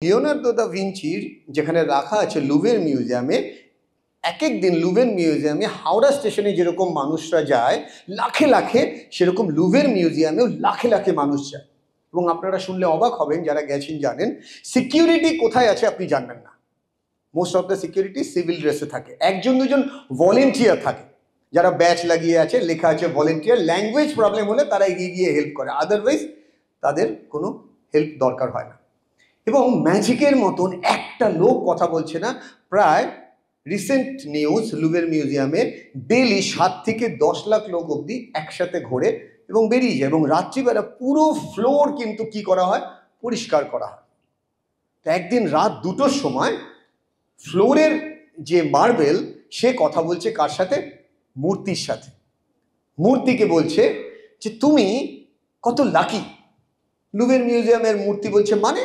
Leonardo da ভিঞ্চির যেখানে রাখা আছে লুভের মিউজিয়ামে, এক এক দিন লুভের মিউজিয়ামে হাওড়া স্টেশনে যেরকম মানুষরা যায় লাখে লাখে, সেরকম লুভের মিউজিয়ামেও লাখে লাখে মানুষ যায়। এবং আপনারা শুনলে অবাক হবেন, যারা গেছেন জানেন, সিকিউরিটি কোথায় আছে আপনি জানবেন না। Most of the security civil ড্রেসে থাকে, একজন দুজন ভলেন্টিয়ার থাকে, যারা ব্যাচ লাগিয়ে আছে, লেখা আছে ভলেন্টিয়ার। ল্যাঙ্গুয়েজ প্রবলেম হলে তারা এগিয়ে গিয়ে হেল্প করে, আদারওয়াইজ তাদের কোনো হেল্প দরকার হয় না। এবং ম্যাজিকের মতন একটা লোক কথা বলছে না। প্রায় রিসেন্ট নিউজ, লুভের মিউজিয়ামে ডেলি 7 থেকে 10 লাখ লোক অবধি একসাথে ঘোরে এবং বেরিয়ে যায়, এবং রাত্রিবেলা পুরো ফ্লোর কিন্তু কি করা হয়, পরিষ্কার করা হয়। তো একদিন রাত 2টোর সময় ফ্লোরের যে মার্বেল, সে কথা বলছে কার সাথে, মূর্তির সাথে। মূর্তিকে বলছে যে তুমি কত লাকি। লুভের মিউজিয়ামের মূর্তি বলছে মানে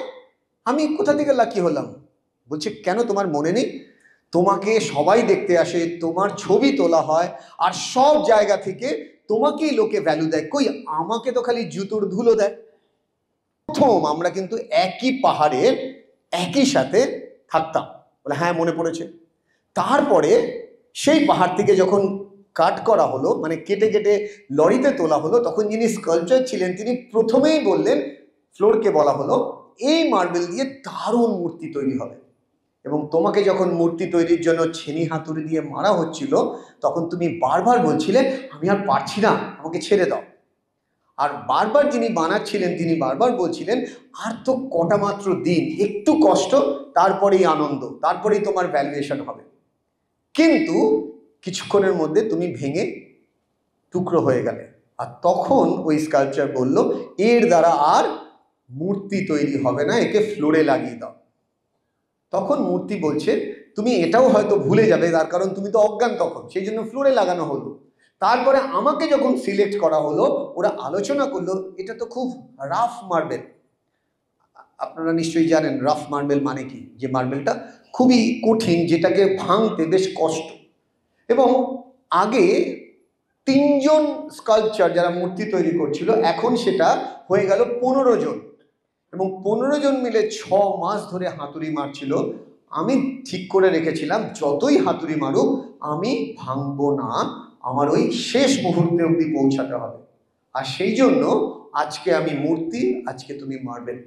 আমি কোথা থেকে লাকি হলাম? বলছে কেন, তোমার মনে নেই? তোমাকে সবাই দেখতে আসে, তোমার ছবি তোলা হয়, আর সব জায়গা থেকে তোমাকেই লোকে ভ্যালু দেয়। কই আমাকে তো খালি জুতোর ধুলো দেয়। প্রথম আমরা কিন্তু একই পাহাড়ে একই সাথে থাকতাম। বলে হ্যাঁ মনে পড়েছে। তারপরে সেই পাহাড় থেকে যখন কাট করা হলো, মানে কেটে কেটে লরিতে তোলা হলো, তখন যিনি স্কাল্পচার ছিলেন তিনি প্রথমেই বললেন, ফ্লোরকে বলা হলো এই মার্বেল দিয়ে দারুণ মূর্তি তৈরি হবে। এবং তোমাকে যখন মূর্তি তৈরির জন্য ছেনি হাতুড়ি দিয়ে মারা হচ্ছিল, তখন তুমি বারবার বলছিলে আমি আর পারছি না, আমাকে ছেড়ে দাও। আর বারবার যিনি বানাচ্ছিলেন তিনি বারবার বলছিলেন আর তো কটা মাত্র দিন, একটু কষ্ট, তারপরেই আনন্দ, তারপরেই তোমার ভ্যালুয়েশন হবে। কিন্তু কিছুক্ষণের মধ্যে তুমি ভেঙে টুকরো হয়ে গেলে। আর তখন ওই স্কাল্পচার বলল এর দ্বারা আর মূর্তি তৈরি হবে না, একে ফ্লোরে লাগিয়ে দাও। তখন মূর্তি বলছে তুমি এটাও হয়তো ভুলে যাবে, তার কারণ তুমি তো অজ্ঞান তখন, সেই জন্য ফ্লোরে লাগানো হলো। তারপরে আমাকে যখন সিলেক্ট করা হলো, ওরা আলোচনা করলো এটা তো খুব রাফ মার্বেল। আপনারা নিশ্চয়ই জানেন রাফ মার্বেল মানে কি, যে মার্বেলটা খুবই কঠিন, যেটাকে ভাঙতে বেশ কষ্ট। এবং আগে 3জন স্কাল্পচার যারা মূর্তি তৈরি করছিল, এখন সেটা হয়ে গেল 15 জন, এবং 15 জন মিলে 6 মাস ধরে হাতুড়ি মারছিল। আমি ঠিক করে রেখেছিলাম যতই হাতুড়ি মারুক আমি ভাঙবো না, আমার ওই শেষ মুহূর্তে অবধি পৌঁছাতে হবে। আর সেই জন্য আজকে আমি মূর্তি, আজকে তুমি মার্বেল।